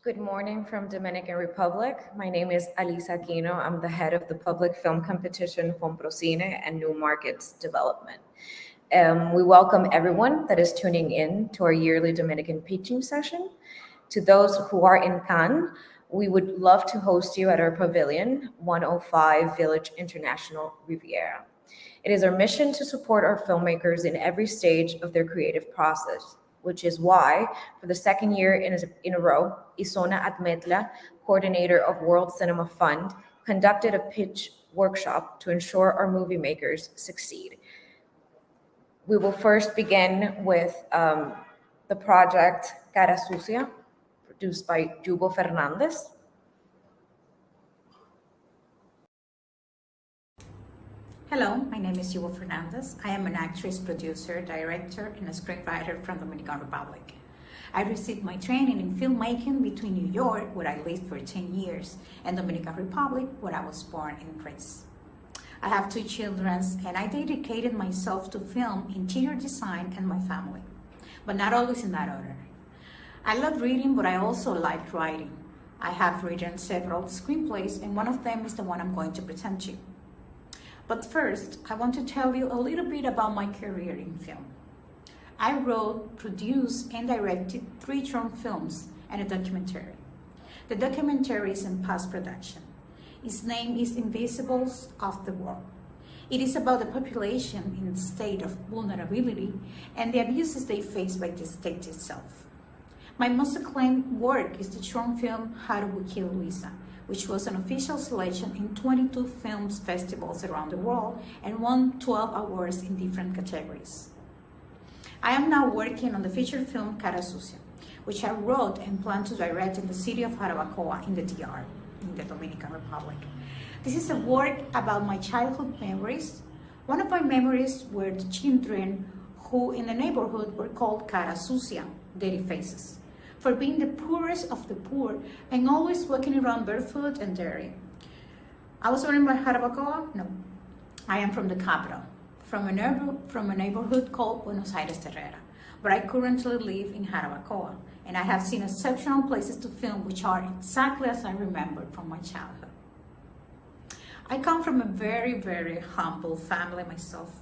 Good morning from Dominican Republic. My name is Alisa Aquino. I'm the head of the public film competition Comprocine and New Markets Development. We welcome everyone that is tuning in to our yearly Dominican pitching session. To those who are in Cannes, we would love to host you at our pavilion, 105 Village International Riviera. It is our mission to support our filmmakers in every stage of their creative process, which is why, for the second year in a row, Isona Atmetla, coordinator of World Cinema Fund, conducted a pitch workshop to ensure our movie makers succeed. We will first begin with the project Cara Susia, produced by Jubo Fernandez. Hello, my name is Hugo Fernandez. I am an actress, producer, director, and a screenwriter from the Dominican Republic. I received my training in filmmaking between New York, where I lived for 10 years, and Dominican Republic, where I was born and raised. I have 2 children, and I dedicated myself to film, interior design, and my family, but not always in that order. I love reading, but I also like writing. I have written several screenplays, and one of them is the one I'm going to present to you. But first, I want to tell you a little bit about my career in film. I wrote, produced, and directed 3 short films and a documentary. The documentary is in post-production. Its name is Invisibles of the World. It is about the population in a state of vulnerability and the abuses they face by the state itself. My most acclaimed work is the short film How Do We Kill Luisa, which was an official selection in 22 films festivals around the world and won 12 awards in different categories. I am now working on the feature film Cara Sucia, which I wrote and plan to direct in the city of Jarabacoa in the DR, in the Dominican Republic. This is a work about my childhood memories. One of my memories were the children who in the neighborhood were called Cara Sucia, dirty faces, for being the poorest of the poor and always walking around barefoot and dirty. I was born in Jarabacoa? No. I am from the capital, from a neighborhood called Buenos Aires Terrera, but I currently live in Jarabacoa, and I have seen exceptional places to film which are exactly as I remembered from my childhood. I come from a very, very humble family myself.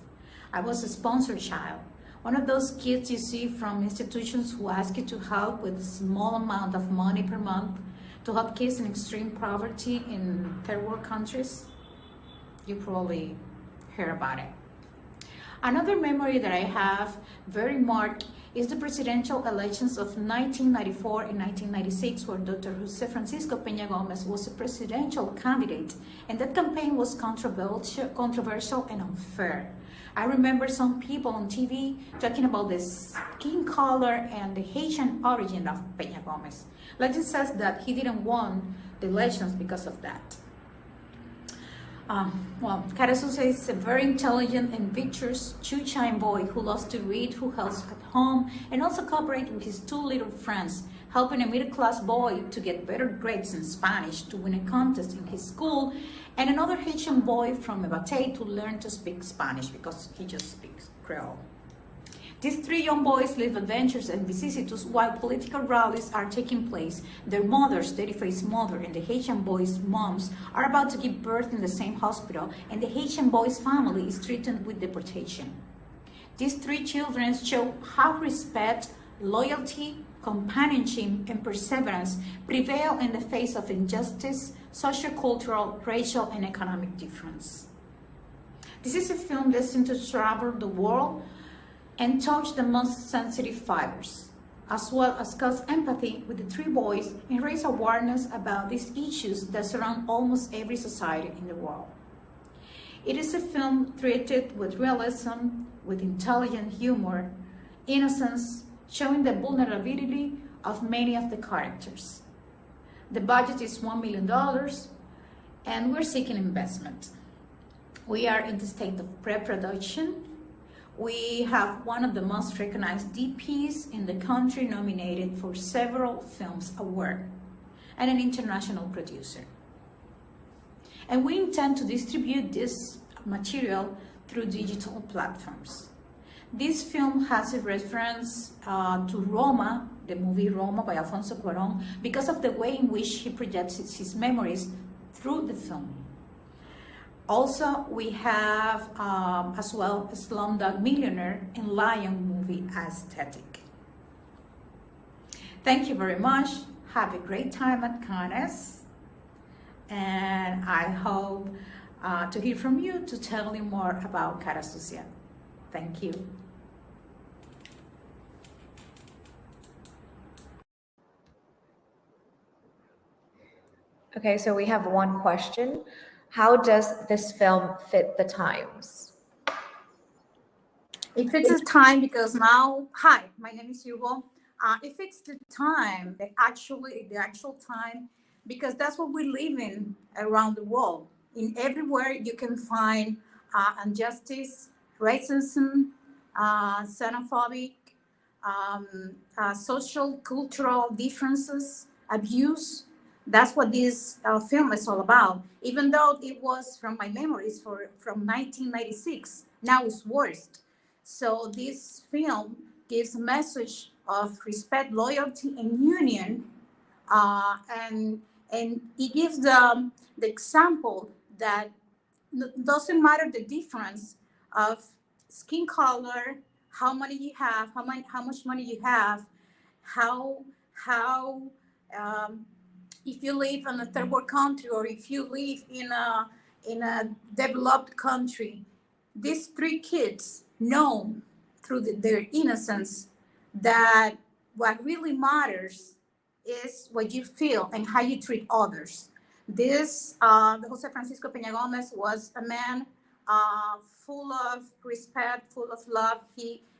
I was a sponsored child. One of those kids you see from institutions who ask you to help with a small amount of money per month to help kids in extreme poverty in third world countries. You probably heard about it. Another memory that I have very marked is the presidential elections of 1994 and 1996, where Dr. Jose Francisco Peña Gomez was a presidential candidate, and that campaign was controversial and unfair. I remember some people on TV talking about the skin color and the Haitian origin of Peña Gomez. Legend says that he didn't win the elections because of that. Cara Sucia is a very intelligent and virtuous two-time boy who loves to read, who helps at home, and also cooperates with his 2 little friends, helping a middle-class boy to get better grades in Spanish to win a contest in his school, and another Haitian boy from Ebate to learn to speak Spanish because he just speaks Creole. These 3 young boys live adventures and vicissitudes while political rallies are taking place. Their mothers, dirty-faced mother and the Haitian boys' moms, are about to give birth in the same hospital, and the Haitian boys' family is threatened with deportation. These 3 children show how respect, loyalty, companionship, and perseverance prevail in the face of injustice, sociocultural, racial, and economic difference. This is a film destined to travel the world and touch the most sensitive fibers, as well as cause empathy with the 3 boys and raise awareness about these issues that surround almost every society in the world. It is a film treated with realism, with intelligent humor, innocence, showing the vulnerability of many of the characters. The budget is $1 million, and we're seeking investment. We are in the state of pre-production. We have one of the most recognized DPs in the country nominated for several films awards, and an international producer. And we intend to distribute this material through digital platforms. This film has a reference to Roma, the movie Roma by Alfonso Cuarón, because of the way in which he projects his memories through the film. Also, we have as well Slumdog Millionaire and Lion movie aesthetic. Thank you very much. Have a great time at Cannes, and I hope to hear from you to tell you more about Cara Susia. Thank you. Okay, so we have one question. How does this film fit the times? It fits the time because now, hi, my name is Hugo. It fits the time, the actual time, because that's what we live in around the world. In everywhere you can find injustice, racism, xenophobic, social, cultural differences, abuse. That's what this film is all about. Even though it was from my memories from 1996, now it's worse. So this film gives a message of respect, loyalty, and union, and it gives the example that doesn't matter the difference of skin color, how money you have, how much money you have, how if you live in a third world country or if you live in a developed country. These three kids know through their innocence that what really matters is what you feel and how you treat others. This Jose Francisco Peña Gomez was a man full of respect, full of love.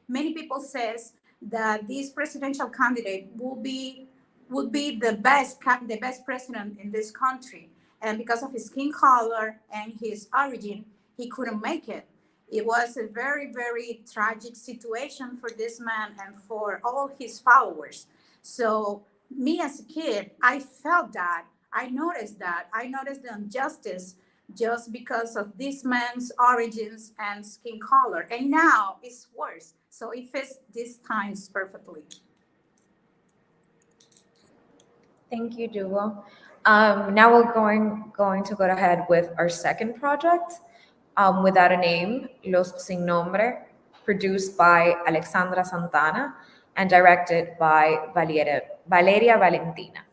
Many people says that this presidential candidate would be the best president in this country, and because of his skin color and his origin, he couldn't make it. It was a very, very tragic situation for this man and for all his followers. So me as a kid, I felt that. I noticed the injustice just because of this man's origins and skin color. And now it's worse. So it fits these times perfectly. Thank you, Duo. Now we're going to go ahead with our second project, Without a Name, Los Sin Nombre, produced by Alexandra Santana and directed by Valeria Valentina.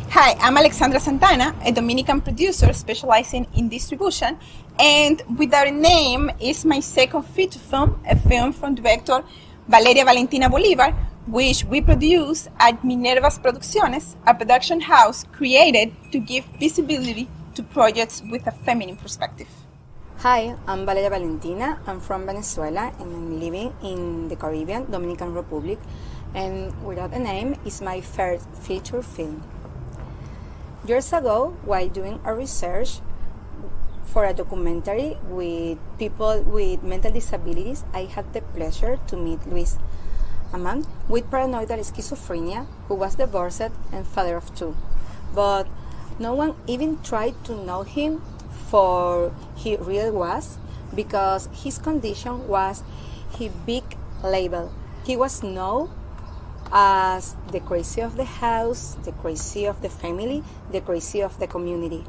Hi, I'm Alexandra Santana, a Dominican producer specializing in distribution, and Without a Name is my second feature film, a film from director Valeria Valentina Bolivar, which we produce at Minervas Producciones, a production house created to give visibility to projects with a feminine perspective. Hi, I'm Valeria Valentina. I'm from Venezuela and I'm living in the Caribbean, Dominican Republic, and Without a Name is my first feature film. Years ago, while doing a research for a documentary with people with mental disabilities, I had the pleasure to meet Luis, a man with paranoidal schizophrenia who was divorced and father of two. But no one even tried to know him for he really was, because his condition was his big label. He was known as the crazy of the house, the crazy of the family, the crazy of the community.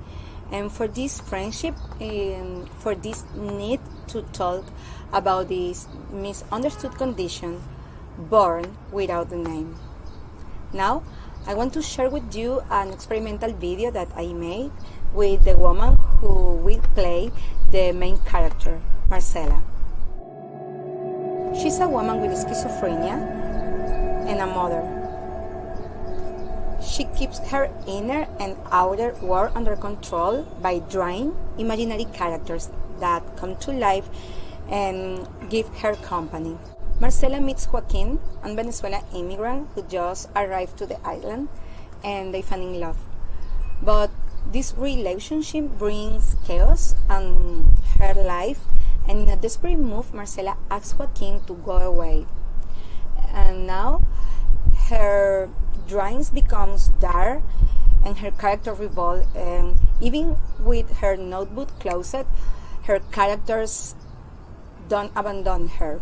And for this friendship and for this need to talk about this misunderstood condition born without a name. Now, I want to share with you an experimental video that I made with the woman who will play the main character, Marcela. She's a woman with schizophrenia and a mother. She keeps her inner and outer world under control by drawing imaginary characters that come to life and give her company. Marcela meets Joaquin, a Venezuelan immigrant who just arrived to the island, and they fall in love. But this relationship brings chaos, and her life And in a desperate move, Marcela asks Joaquin to go away. And now her drawings becomes dark and her character revolt, and even with her notebook closet, her characters don't abandon her.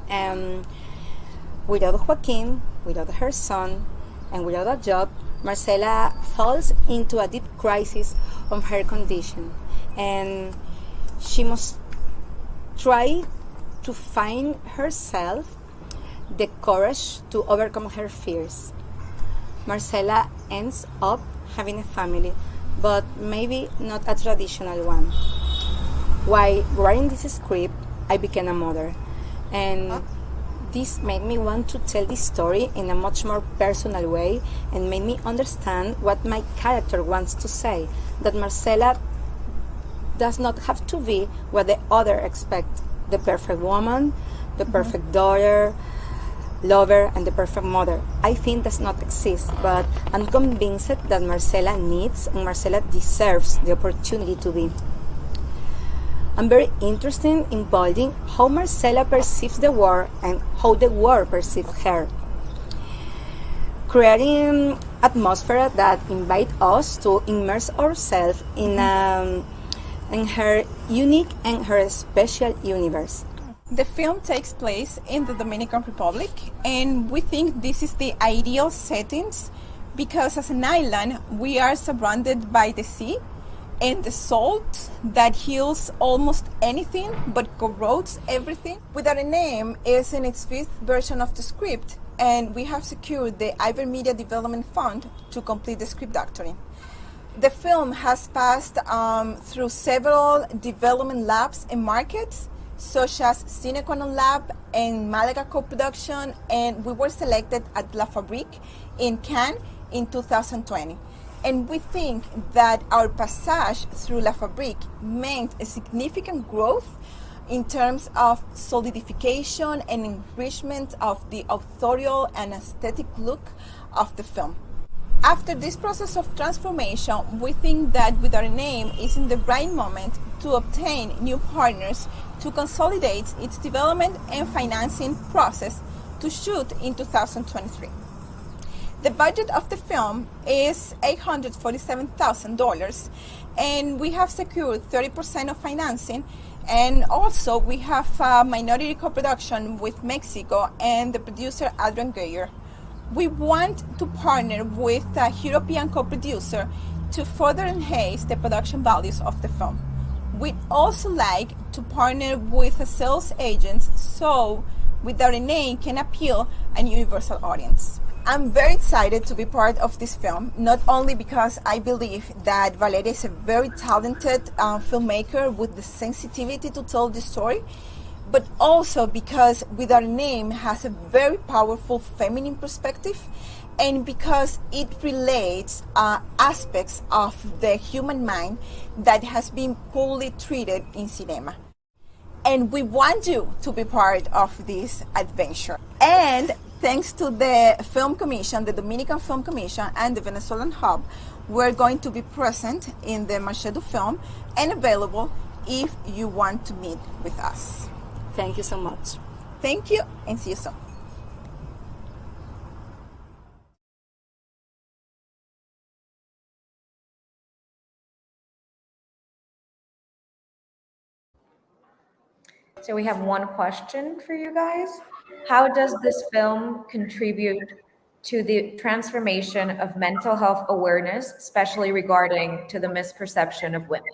And without Joaquin, without her son, and without a job, Marcela falls into a deep crisis of her condition, and she must try to find herself the courage to overcome her fears. Marcela ends up having a family, but maybe not a traditional one. While writing this script, I became a mother, and this made me want to tell this story in a much more personal way and made me understand what my character wants to say, that Marcela does not have to be what the other expect, the perfect woman, the perfect daughter, lover, and the perfect mother. I think does not exist, but I'm convinced that Marcela needs and Marcela deserves the opportunity to be. I'm very interested in building how Marcela perceives the world and how the world perceives her. Creating atmosphere that invite us to immerse ourselves in her unique and her special universe. The film takes place in the Dominican Republic, and we think this is the ideal settings because as an island, we are surrounded by the sea and the salt that heals almost anything but corrodes everything. Without a Name is in its fifth version of the script, and we have secured the Ibermedia Development Fund to complete the script doctoring. The film has passed through several development labs and markets, such as Cinequanon Lab and Malaga Co-Production, and we were selected at La Fabrique in Cannes in 2020. And we think that our passage through La Fabrique meant a significant growth in terms of solidification and enrichment of the authorial and aesthetic look of the film. After this process of transformation, we think that Without a Name is in the right moment to obtain new partners to consolidate its development and financing process to shoot in 2023. The budget of the film is $847,000, and we have secured 30% of financing, and also we have a minority co-production with Mexico and the producer Adrian Geyer. We want to partner with a European co-producer to further enhance the production values of the film. We'd also like to partner with a sales agent so Without a Name can appeal a universal audience. I'm very excited to be part of this film, not only because I believe that Valeria is a very talented filmmaker with the sensitivity to tell the story, but also because Without a Name has a very powerful feminine perspective, and because it relates aspects of the human mind that has been poorly treated in cinema. And we want you to be part of this adventure. And thanks to the Film Commission, the Dominican Film Commission, and the Venezuelan Hub, we're going to be present in the Marché du Film and available if you want to meet with us. Thank you so much. Thank you, and see you soon. So we have one question for you guys. How does this film contribute to the transformation of mental health awareness, especially regarding to the misperception of women?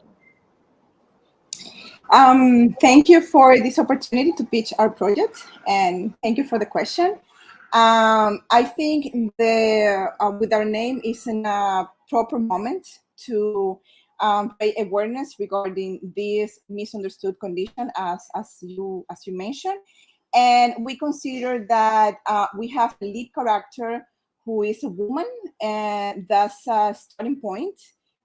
Thank you for this opportunity to pitch our project, and thank you for the question. I think the Without a Name is in a proper moment to create awareness regarding this misunderstood condition, as you mentioned, and we consider that we have a lead character who is a woman, and that's a starting point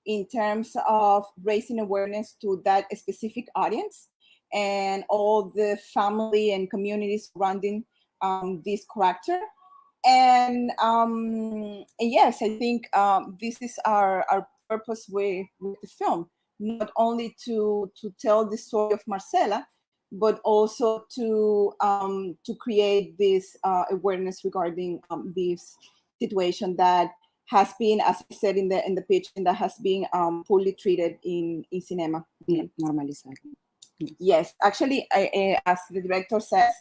in terms of raising awareness to that specific audience and all the family and communities surrounding this character. And yes, I think this is our purpose with the film, not only to tell the story of Marcela, but also to create this awareness regarding this situation that has been, as I said in the pitch, and that has been poorly treated in cinema. Normalized. Yes, actually, as the director says,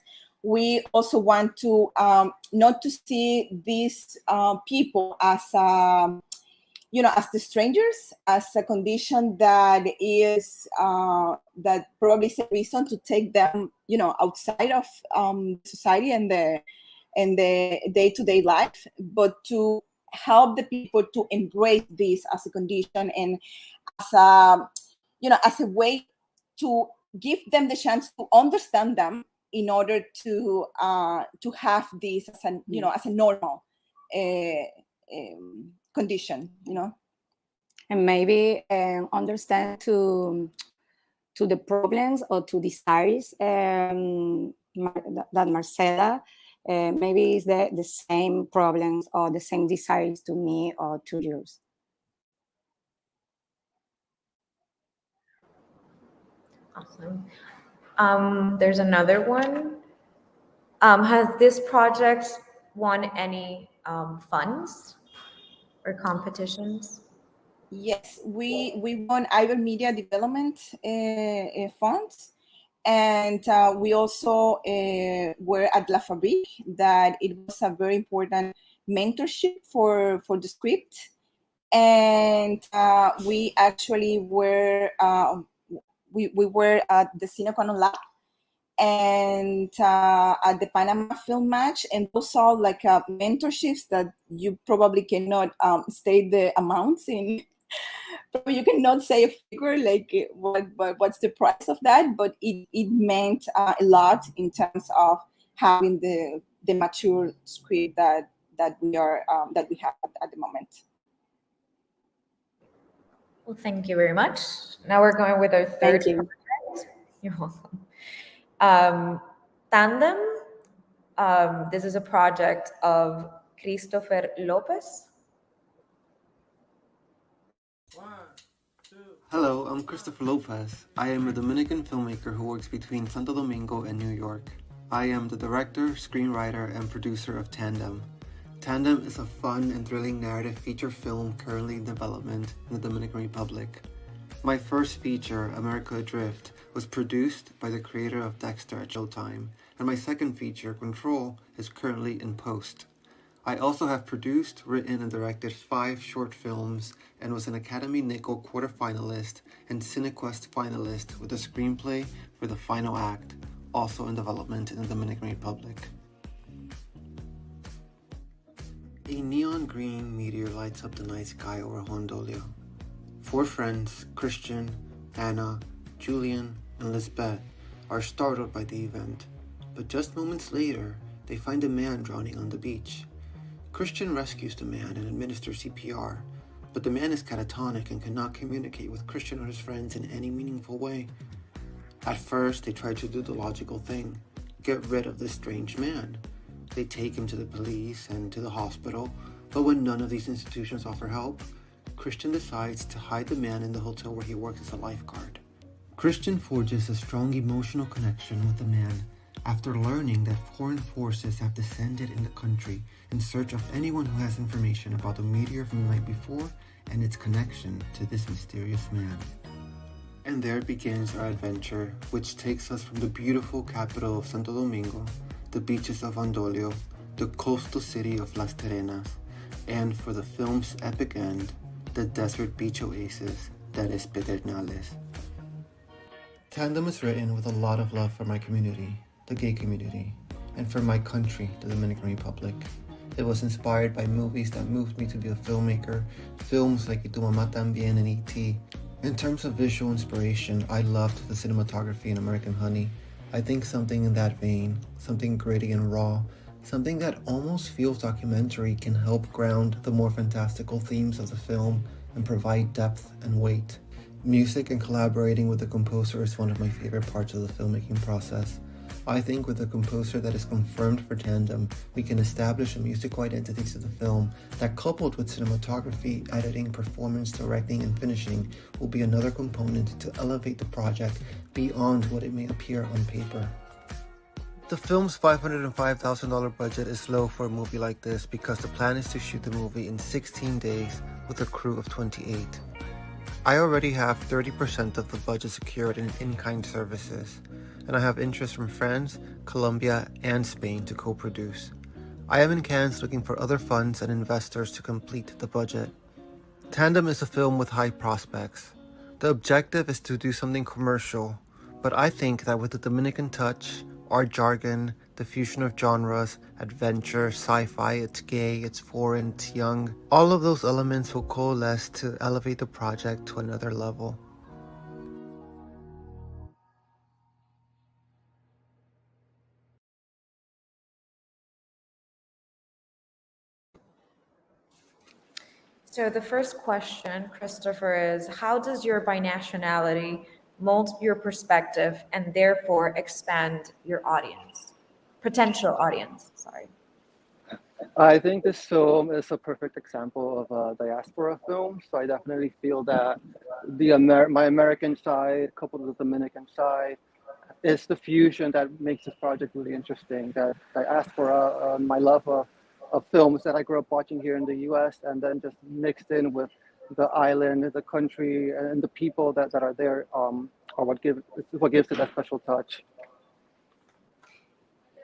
we also want to not to see these people as as the strangers, as a condition that is that probably is a reason to take them outside of society and the day-to-day life, but to help the people to embrace this as a condition and as a as a way to give them the chance to understand them in order to have this as a as a normal condition, And maybe understand to the problems or to desires that Marcela maybe is the same problems or the same desires to me or to yours. Awesome. There's another one. Has this project won any funds or competitions? Yes, we won Ibermedia Development funds, and we also were at La Fabrique. That it was a very important mentorship for the script, and we actually were we were at the Cinecono Lab and at the Panama Film Match, and those are like mentorships that you probably cannot state the amounts in. Probably you cannot say a figure like what's the price of that, but it meant a lot in terms of having the mature script that we have at the moment. Well, thank you very much. Now we're going with our third Thank you. project. You're welcome. Tandem. This is a project of Christopher Lopez. Hello, I'm Christopher Lopez. I am a Dominican filmmaker who works between Santo Domingo and New York. I am the director, screenwriter, and producer of Tandem. Tandem is a fun and thrilling narrative feature film currently in development in the Dominican Republic. My first feature, America Adrift, was produced by the creator of Dexter at Showtime, and my second feature, Control, is currently in post. I also have produced, written, and directed 5 short films and was an Academy Nickel quarterfinalist and CineQuest finalist with a screenplay for The Final Act, also in development in the Dominican Republic. A neon green meteor lights up the night sky over Hondolio. 4 friends, Christian, Anna, Julian, and Lisbeth, are startled by the event, but just moments later, they find a man drowning on the beach. Christian rescues the man and administers CPR, but the man is catatonic and cannot communicate with Christian or his friends in any meaningful way. At first, they try to do the logical thing, get rid of this strange man. They take him to the police and to the hospital, but when none of these institutions offer help, Christian decides to hide the man in the hotel where he works as a lifeguard. Christian forges a strong emotional connection with the man after learning that foreign forces have descended in the country in search of anyone who has information about the meteor from the night before and its connection to this mysterious man. And there begins our adventure, which takes us from the beautiful capital of Santo Domingo, the beaches of Hondolio, the coastal city of Las Terrenas, and for the film's epic end, the desert beach oasis that is Pedernales. Tandem is written with a lot of love for my community, the gay community, and for my country, the Dominican Republic. It was inspired by movies that moved me to be a filmmaker, films like Y Tu Mamá También and E.T. In terms of visual inspiration, I loved the cinematography in American Honey. I think something in that vein, something gritty and raw, something that almost feels documentary can help ground the more fantastical themes of the film and provide depth and weight. Music and collaborating with the composer is one of my favorite parts of the filmmaking process. I think with a composer that is confirmed for Tandem, we can establish a musical identity to the film that, coupled with cinematography, editing, performance, directing, and finishing, will be another component to elevate the project beyond what it may appear on paper. The film's $505,000 budget is low for a movie like this because the plan is to shoot the movie in 16 days with a crew of 28. I already have 30% of the budget secured in in-kind services, and I have interest from France, Colombia, and Spain to co-produce. I am in Cannes looking for other funds and investors to complete the budget. Tandem is a film with high prospects. The objective is to do something commercial, but I think that with the Dominican touch, art jargon, the fusion of genres, adventure, sci-fi, it's gay, it's foreign, it's young, all of those elements will coalesce to elevate the project to another level. So the first question, Christopher, is how does your binationality mold your perspective and therefore expand your audience, potential audience, sorry. I think this film is a perfect example of a diaspora film. So I definitely feel that my American side coupled with the Dominican side is the fusion that makes this project really interesting. That diaspora, my love of films that I grew up watching here in the US, and then just mixed in with the island, the country, and the people that are there are what gives it that special touch.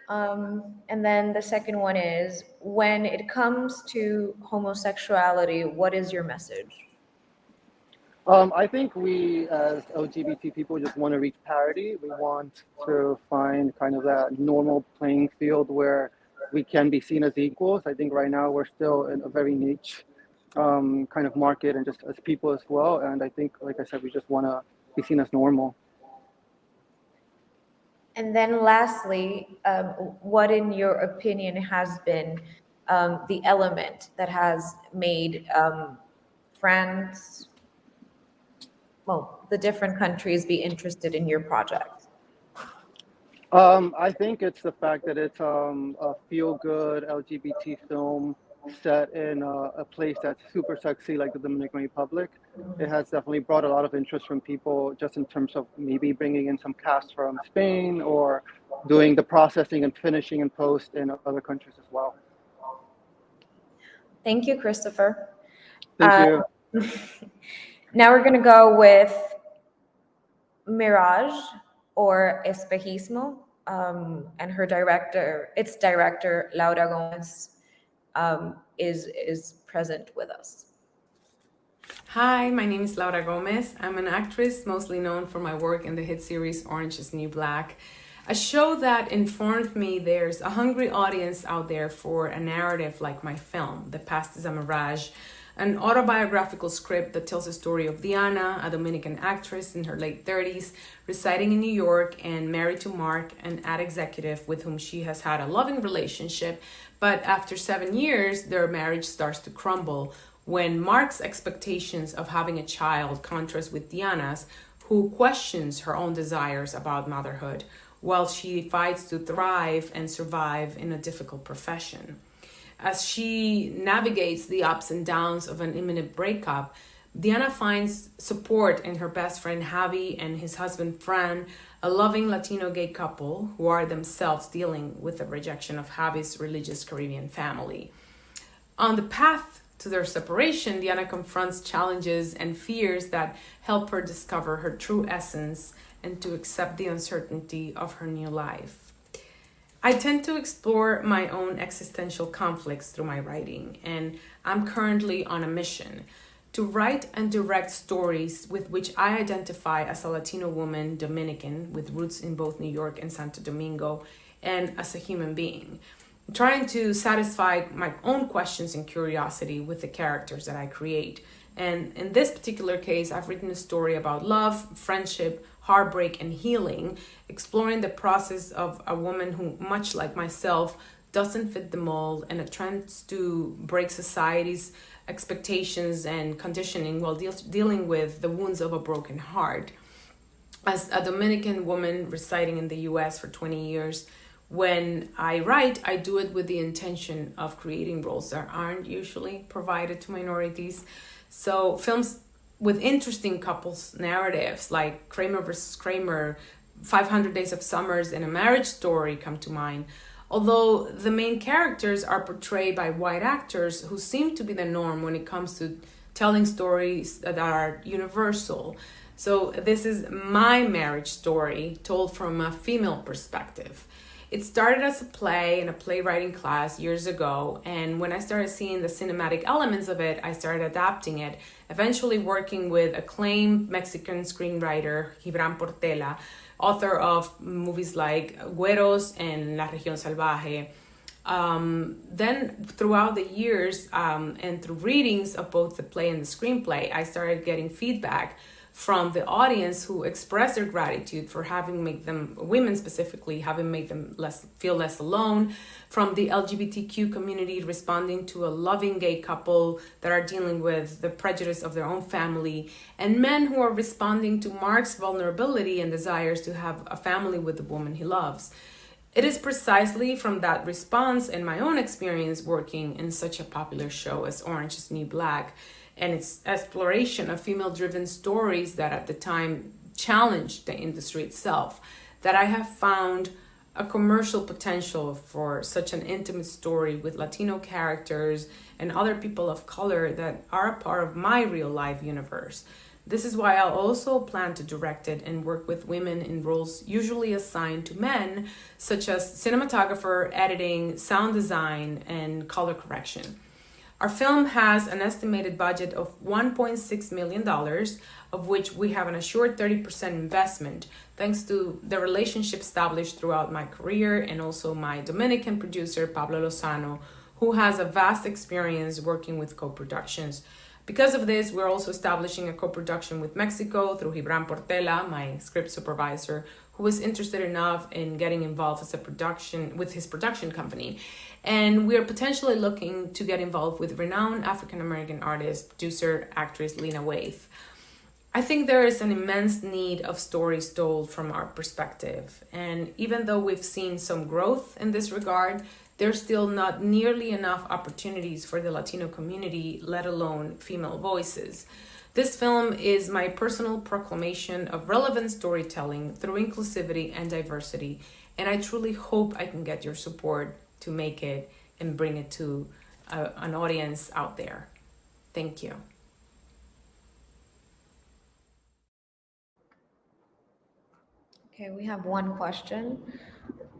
And then the second one is, when it comes to homosexuality, what is your message? I think we as LGBT people just want to reach parity. We want to find kind of that normal playing field where we can be seen as equals. I think right now we're still in a very niche kind of market and just as people as well. And I think, like I said, we just want to be seen as normal. And then lastly, what in your opinion has been the element that has made France, well, the different countries be interested in your project? I think it's the fact that it's a feel-good LGBT film set in a place that's super sexy like the Dominican Republic. It has definitely brought a lot of interest from people just in terms of maybe bringing in some cast from Spain or doing the processing and finishing and post in other countries as well. Thank you, Christopher. Thank you. Now we're going to go with Mirage or Espejismo, and her director, its director, Laura Gomez, is present with us. Hi, my name is Laura Gomez. I'm an actress mostly known for my work in the hit series Orange is the New Black, a show that informed me there's a hungry audience out there for a narrative like my film, The Past is a Mirage, an autobiographical script that tells the story of Diana, a Dominican actress in her late 30s, residing in New York and married to Mark, an ad executive with whom she has had a loving relationship. But after 7 years, their marriage starts to crumble when Mark's expectations of having a child contrast with Diana's, who questions her own desires about motherhood, while she fights to thrive and survive in a difficult profession. As she navigates the ups and downs of an imminent breakup, Diana finds support in her best friend Javi and his husband Fran, a loving Latino gay couple who are themselves dealing with the rejection of Javi's religious Caribbean family. On the path to their separation, Diana confronts challenges and fears that help her discover her true essence and to accept the uncertainty of her new life. I tend to explore my own existential conflicts through my writing, and I'm currently on a mission to write and direct stories with which I identify as a Latino woman, Dominican, with roots in both New York and Santo Domingo, and as a human being, trying to satisfy my own questions and curiosity with the characters that I create. And in this particular case, I've written a story about love, friendship, heartbreak, and healing, exploring the process of a woman who, much like myself, doesn't fit the mold and attempts to break society's expectations and conditioning while dealing with the wounds of a broken heart. as a Dominican woman residing in the US for 20 years, when I write, I do it with the intention of creating roles that aren't usually provided to minorities. So films with interesting couples narratives like Kramer versus Kramer, 500 Days of Summers, and A Marriage Story come to mind. Although the main characters are portrayed by white actors who seem to be the norm when it comes to telling stories that are universal. So this is my marriage story told from a female perspective. It started as a play in a playwriting class years ago, and when I started seeing the cinematic elements of it, I started adapting it, eventually working with acclaimed Mexican screenwriter Gibran Portela, author of movies like Güeros and La Región Salvaje. Then throughout the years and through readings of both the play and the screenplay, I started getting feedback from the audience who expressed their gratitude for having made them, women specifically, having made them feel less alone, from the LGBTQ community responding to a loving gay couple that are dealing with the prejudice of their own family, and men who are responding to Mark's vulnerability and desires to have a family with the woman he loves. It is precisely from that response and my own experience working in such a popular show as Orange is the New Black, and its exploration of female-driven stories that at the time challenged the industry itself, that I have found a commercial potential for such an intimate story with Latino characters and other people of color that are a part of my real-life universe. This is why I'll also plan to direct it and work with women in roles usually assigned to men, such as cinematographer, editing, sound design, and color correction. Our film has an estimated budget of $1.6 million, of which we have an assured 30% investment, thanks to the relationship established throughout my career and also my Dominican producer, Pablo Lozano, who has a vast experience working with co-productions. Because of this, we're also establishing a co-production with Mexico through Gibran Portela, my script supervisor, who was interested enough in getting involved as with his production company. And we are potentially looking to get involved with renowned African-American artist, producer, actress Lena Waithe. I think there is an immense need of stories told from our perspective. And even though we've seen some growth in this regard, there's still not nearly enough opportunities for the Latino community, let alone female voices. This film is my personal proclamation of relevant storytelling through inclusivity and diversity, and I truly hope I can get your support to make it and bring it to an audience out there. Thank you. Okay, we have one question.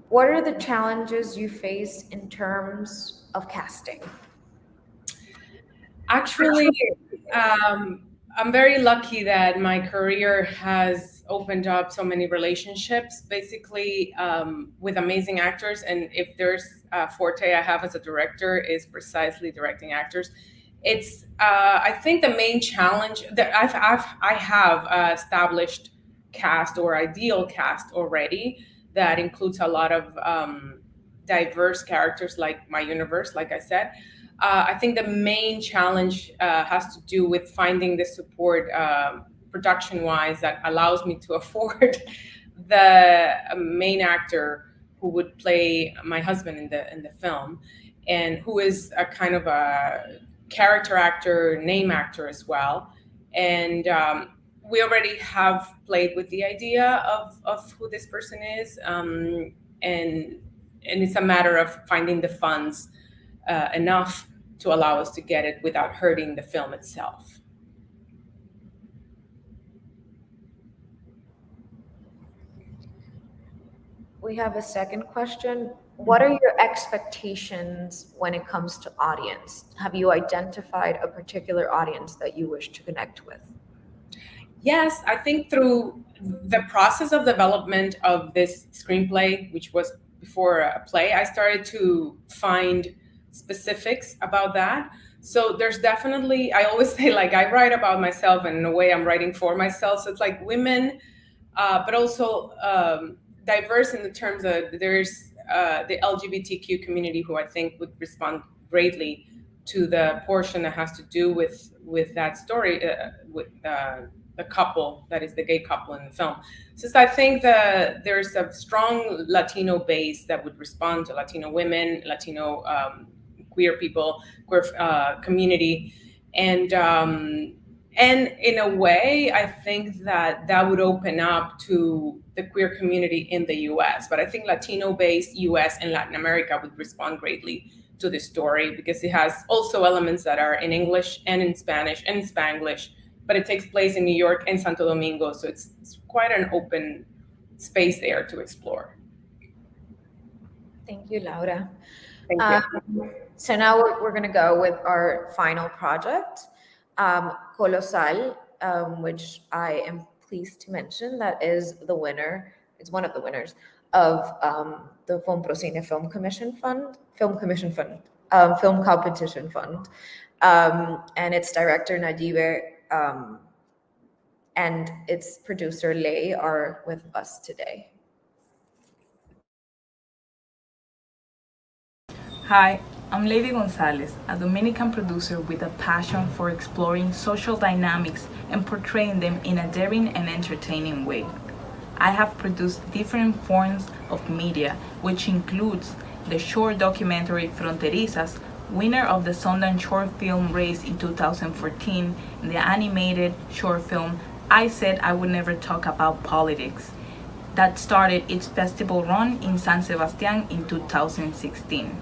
What are the challenges you face in terms of casting? Actually, I'm very lucky that my career has opened up so many relationships, basically with amazing actors. And if there's a forte I have as a director is precisely directing actors. It's I think the main challenge that I have established cast or ideal cast already that includes a lot of diverse characters like my universe, like I said. I think the main challenge has to do with finding the support production-wise that allows me to afford the main actor who would play my husband in the film, and who is a kind of a character actor, name actor as well. And we already have played with the idea of who this person is, and it's a matter of finding the funds enough to allow us to get it without hurting the film itself. We have a second question. What are your expectations when it comes to audience? Have you identified a particular audience that you wish to connect with? Yes, I think through the process of development of this screenplay, which was before a play, I started to find specifics about that. So there's definitely, I always say, like, I write about myself, and in a way I'm writing for myself. So it's like women, but also diverse in the terms of there's the LGBTQ community who I think would respond greatly to the portion that has to do with that story, with couple that is the gay couple in the film. Since I think that there's a strong Latino base that would respond to Latino women, Latino queer people, queer community, and in a way, I think that that would open up to the queer community in the U.S. But I think Latino-based U.S. and Latin America would respond greatly to this story because it has also elements that are in English and in Spanish and in Spanglish, but it takes place in New York and Santo Domingo, so it's quite an open space there to explore. Thank you, Laura. Thank you. So now we're going to go with our final project, Colossal, which I am pleased to mention that is the winner. It's one of the winners of the Fomprocine Film Competition Fund, and its director Nayibe and its producer Lei are with us today. Hi, I'm Lady Gonzalez, a Dominican producer with a passion for exploring social dynamics and portraying them in a daring and entertaining way. I have produced different forms of media, which includes the short documentary Fronterizas, winner of the Sundance Short Film Race in 2014, and the animated short film I Said I Would Never Talk About Politics, that started its festival run in San Sebastian in 2016.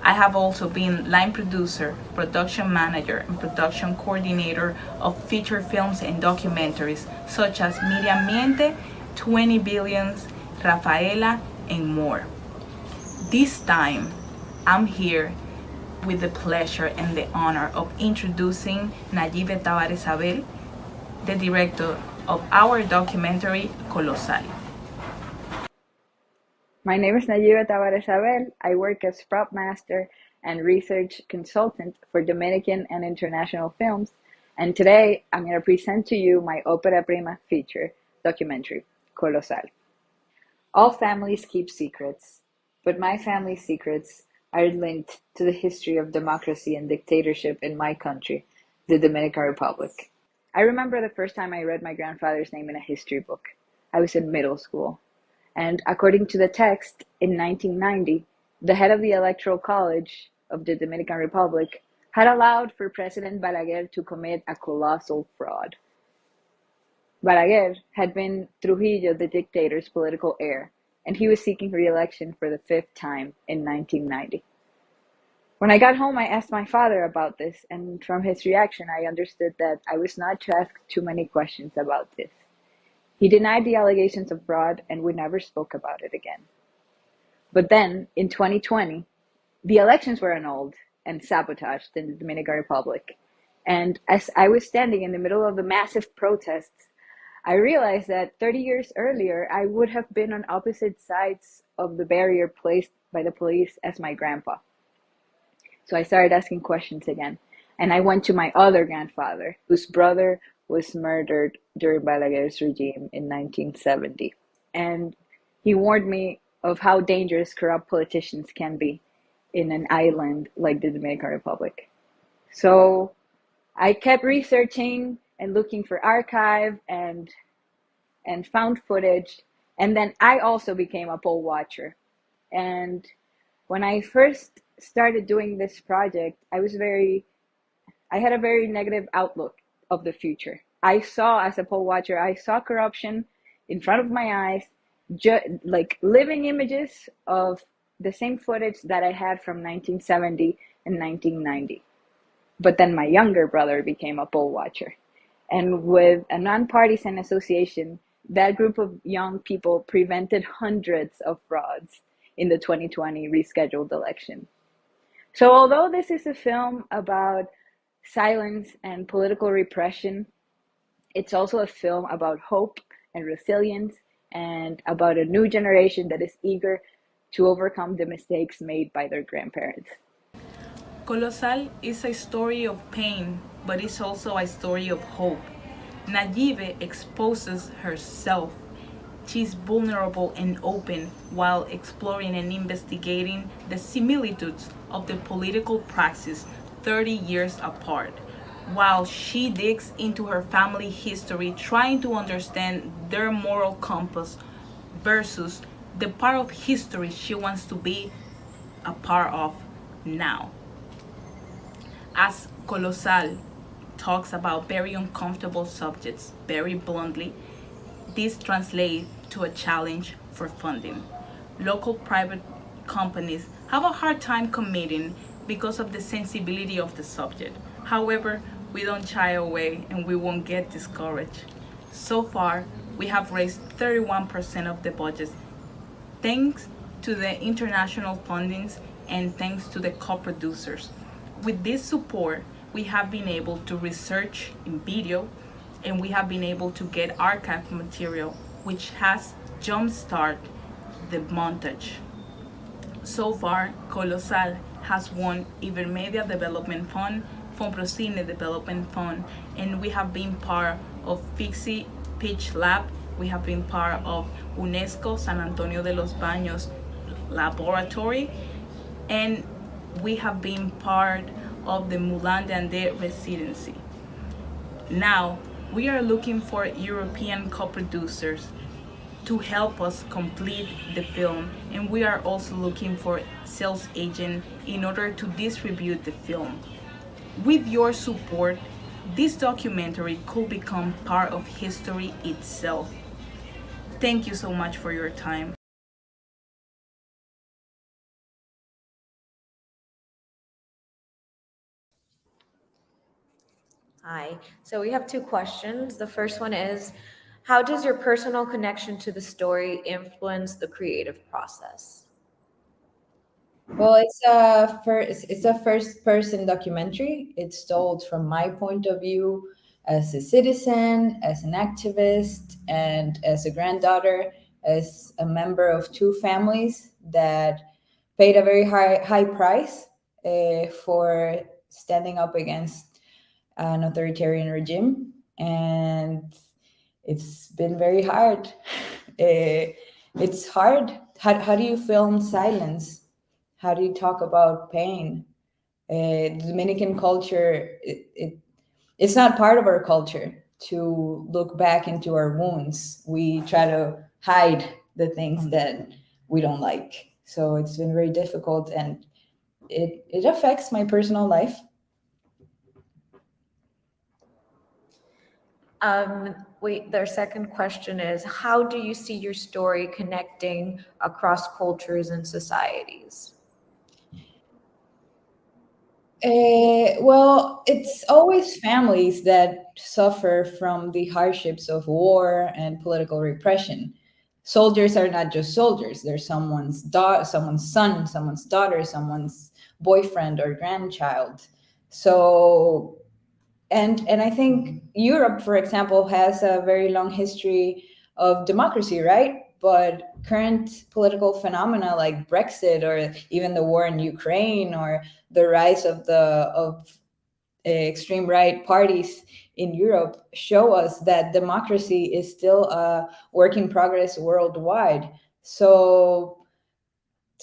I have also been line producer, production manager, and production coordinator of feature films and documentaries such as Miriam Miente, 20 Billions, Rafaela, and more. This time, I'm here with the pleasure and the honor of introducing Nayibe Tavares Abel, the director of our documentary, Colossal. My name is Nayibe Tavares Abel. I work as prop master and research consultant for Dominican and international films. And today I'm going to present to you my opera prima feature documentary, Colossal. All families keep secrets, but my family's secrets are linked to the history of democracy and dictatorship in my country, the Dominican Republic. I remember the first time I read my grandfather's name in a history book. I was in middle school. And according to the text, in 1990, the head of the Electoral College of the Dominican Republic had allowed for President Balaguer to commit a colossal fraud. Balaguer had been Trujillo, the dictator's political heir, and he was seeking re-election for the 5th time in 1990. When I got home, I asked my father about this, and from his reaction, I understood that I was not to ask too many questions about this. He denied the allegations of fraud and we never spoke about it again. But then, in 2020, the elections were annulled and sabotaged in the Dominican Republic. And as I was standing in the middle of the massive protests, I realized that 30 years earlier, I would have been on opposite sides of the barrier placed by the police as my grandpa. So I started asking questions again. And I went to my other grandfather, whose brother was murdered during Balaguer's regime in 1970. And he warned me of how dangerous corrupt politicians can be in an island like the Dominican Republic. So I kept researching and looking for archive and found footage. And then I also became a poll watcher. And when I first started doing this project, I had a very negative outlook of the future. I saw, as a poll watcher, I saw corruption in front of my eyes, like living images of the same footage that I had from 1970 and 1990. But then my younger brother became a poll watcher. And with a nonpartisan association, that group of young people prevented hundreds of frauds in the 2020 rescheduled election. So although this is a film about silence and political repression, it's also a film about hope and resilience and about a new generation that is eager to overcome the mistakes made by their grandparents. Colossal is a story of pain, but it's also a story of hope. Nayibe exposes herself. She's vulnerable and open while exploring and investigating the similitudes of the political praxis 30 years apart. while she digs into her family history, trying to understand their moral compass versus the part of history she wants to be a part of now. As Colossal talks about very uncomfortable subjects very bluntly, this translates to a challenge for funding. Local private companies have a hard time committing because of the sensibility of the subject. However, we don't shy away and we won't get discouraged. So far, we have raised 31% of the budget thanks to the international fundings and thanks to the co-producers. With this support, we have been able to research in video and we have been able to get archive material which has jumpstart the montage. So far, Colossal has won Ibermedia Development Fund, Fomprocine Development Fund, and we have been part of Fixie Pitch Lab. We have been part of UNESCO San Antonio de los Baños Laboratory, and we have been part of the Moulin d'Andé residency. Now, we are looking for European co-producers to help us complete the film, and we are also looking for sales agent in order to distribute the film. With your support, this documentary could become part of history itself. Thank you so much for your time. Hi. So we have two questions. The first one is, how does your personal connection to the story influence the creative process? Well, it's a first person documentary. It's told from my point of view as a citizen, as an activist, and as a granddaughter, as a member of two families that paid a very high price for standing up against an authoritarian regime, and it's been very hard. It's hard. How do you film silence? How do you talk about pain? Dominican culture, it's not part of our culture to look back into our wounds. We try to hide the things that we don't like. So it's been very difficult, and it affects my personal life. Their second question is, how do you see your story connecting across cultures and societies? Well, it's always families that suffer from the hardships of war and political repression. Soldiers are not just soldiers; they're someone's someone's son, someone's daughter, someone's boyfriend or grandchild. So, and I think Europe, for example, has a very long history of democracy, right? But current political phenomena like Brexit or even the war in Ukraine or the rise of extreme right parties in Europe show us that democracy is still a work in progress worldwide. So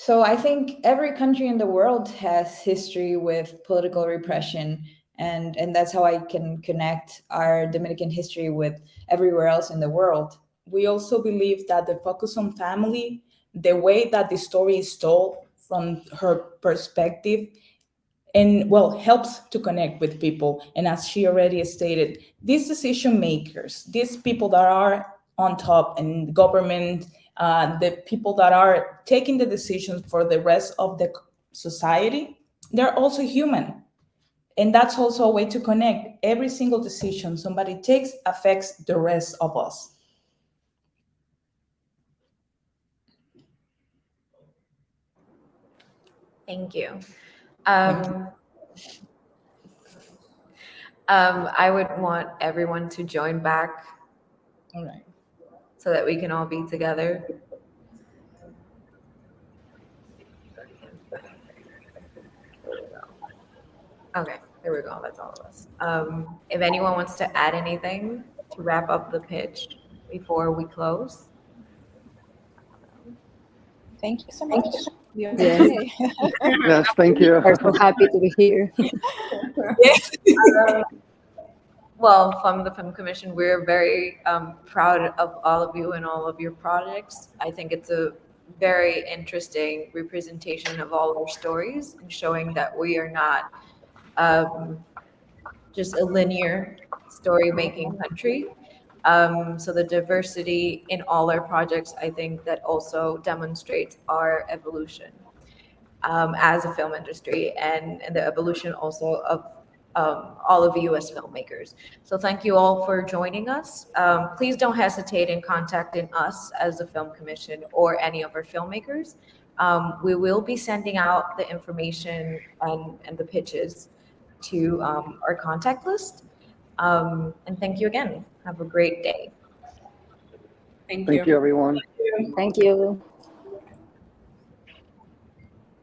I think every country in the world has history with political repression, and that's how I can connect our Dominican history with everywhere else in the world. We also believe that the focus on family, the way that the story is told from her perspective, and well, helps to connect with people. And as she already stated, these decision makers, these people that are on top and government, the people that are taking the decisions for the rest of the society, they're also human. And that's also a way to connect. Every single decision somebody takes affects the rest of us. Thank you. I would want everyone to join back. All right. So that we can all be together. Okay, there we go. That's all of us. If anyone wants to add anything to wrap up the pitch before we close. Thank you so much. Yes, thank you. We're so happy to be here. Well, from the Film Commission, we're very proud of all of you and all of your projects. I think it's a very interesting representation of all our stories and showing that we are not just a linear story making country. So the diversity in all our projects, I think that also demonstrates our evolution as a film industry and the evolution also of all of you as filmmakers. So thank you all for joining us. Please don't hesitate in contacting us as the Film Commission or any of our filmmakers. We will be sending out the information and the pitches to our contact list. And thank you again. Have a great day. Thank you, everyone. Thank you.